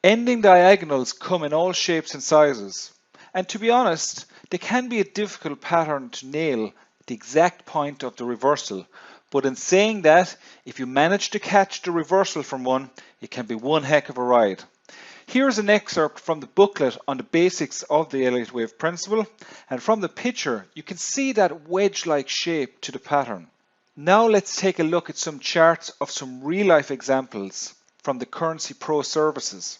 Ending diagonals come in all shapes and sizes, and to be honest, they can be a difficult pattern to nail the exact point of the reversal. But in saying that, if you manage to catch the reversal from one, it can be one heck of a ride. Here's an excerpt from the booklet on the basics of the Elliott wave principle, and from the picture you can see that wedge-like shape to the pattern. Now let's take a look at some charts of some real-life examples from the Currency Pro services.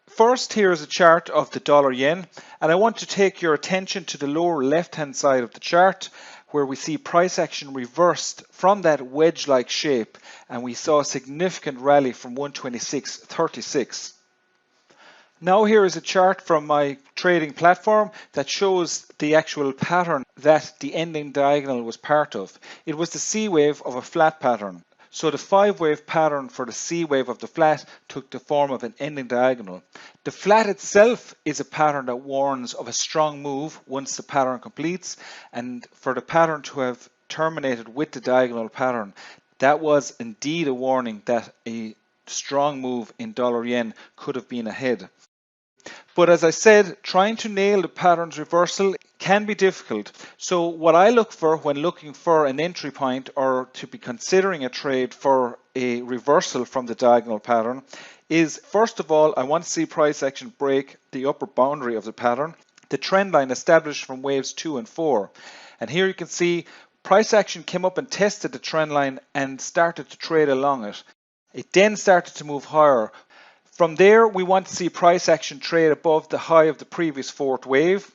First, here is a chart of the dollar yen, and I want to take your attention to the lower left hand side of the chart where we see price action reversed from that wedge-like shape, and we saw a significant rally from 126.36. Now here is a chart from my trading platform that shows the actual pattern that the ending diagonal was part of. It was the C wave of a flat pattern. So the 5-wave pattern for the C wave of the flat took the form of an ending diagonal. The flat itself is a pattern that warns of a strong move once the pattern completes, and for the pattern to have terminated with the diagonal pattern, that was indeed a warning that a strong move in dollar yen could have been ahead. But as I said, trying to nail the pattern's reversal can be difficult. So what I look for when looking for an entry point or to be considering a trade for a reversal from the diagonal pattern is, first of all, I want to see price action break the upper boundary of the pattern, the trend line established from waves 2 and 4. And here you can see price action came up and tested the trend line and started to trade along it. It then started to move higher. From there, we want to see price action trade above the high of the previous 4th wave.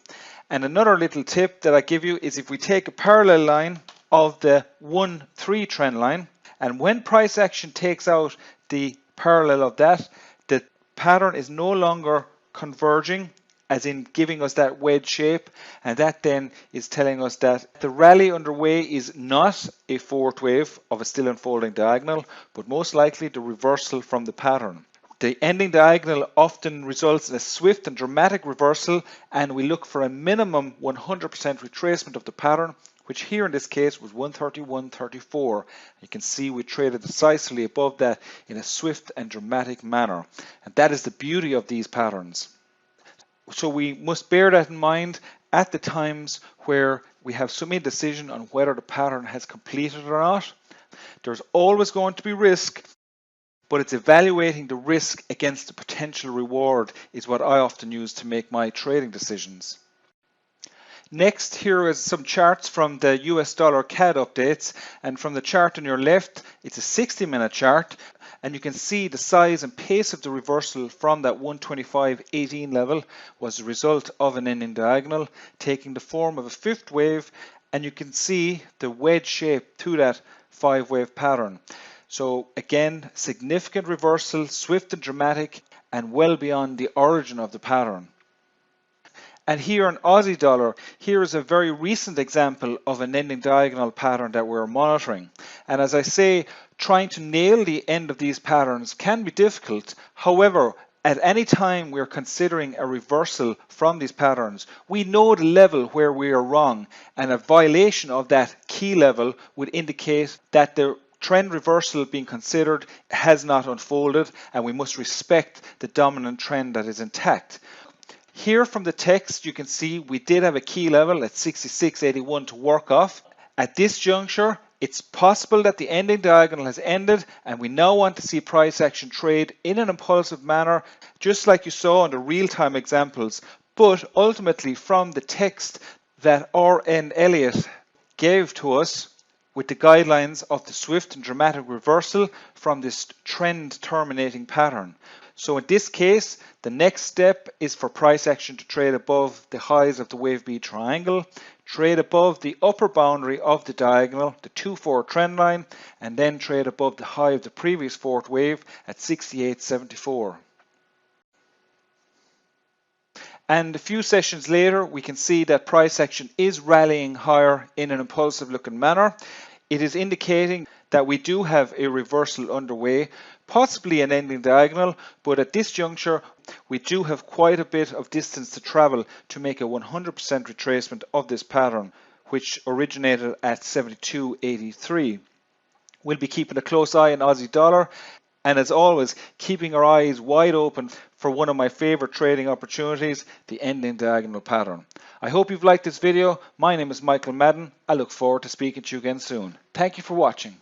And another little tip that I give you is if we take a parallel line of the 1-3 trend line, and when price action takes out the parallel of that, the pattern is no longer converging, as in giving us that wedge shape, and that then is telling us that the rally underway is not a 4th wave of a still unfolding diagonal, but most likely the reversal from the pattern. The ending diagonal often results in a swift and dramatic reversal, and we look for a minimum 100% retracement of the pattern, which here in this case was 131.34. You can see we traded decisively above that in a swift and dramatic manner, and that is the beauty of these patterns. So we must bear that in mind at the times where we have some indecision on whether the pattern has completed or not. There's always going to be risk, but it's evaluating the risk against the potential reward is what I often use to make my trading decisions. Next, here is some charts from the US dollar CAD updates, and from the chart on your left, it's a 60-minute chart, and you can see the size and pace of the reversal from that 125.18 level was the result of an ending diagonal taking the form of a 5th wave, and you can see the wedge shape to that 5-wave pattern. So again, significant reversal, swift and dramatic, and well beyond the origin of the pattern. And here in Aussie dollar, here is a very recent example of an ending diagonal pattern that we're monitoring. And as I say, trying to nail the end of these patterns can be difficult. However, at any time we're considering a reversal from these patterns, we know the level where we are wrong, and a violation of that key level would indicate that the trend reversal being considered has not unfolded, and we must respect the dominant trend that is intact. Here from the text you can see we did have a key level at 66.81 to work off. At this juncture, it's possible that the ending diagonal has ended, and we now want to see price action trade in an impulsive manner, just like you saw in the real-time examples, but ultimately from the text that R.N. Elliott gave to us with the guidelines of the swift and dramatic reversal from this trend terminating pattern. So in this case, the next step is for price action to trade above the highs of the wave B triangle, trade above the upper boundary of the diagonal, the 2-4 trend line, and then trade above the high of the previous 4th wave at 68.74. And a few sessions later, we can see that price action is rallying higher in an impulsive looking manner. It is indicating that we do have a reversal underway, possibly an ending diagonal, but at this juncture, we do have quite a bit of distance to travel to make a 100% retracement of this pattern, which originated at 72.83. We'll be keeping a close eye on Aussie dollar. And as always, keeping our eyes wide open for one of my favorite trading opportunities, the ending diagonal pattern. I hope you've liked this video. My name is Michael Madden. I look forward to speaking to you again soon. Thank you for watching.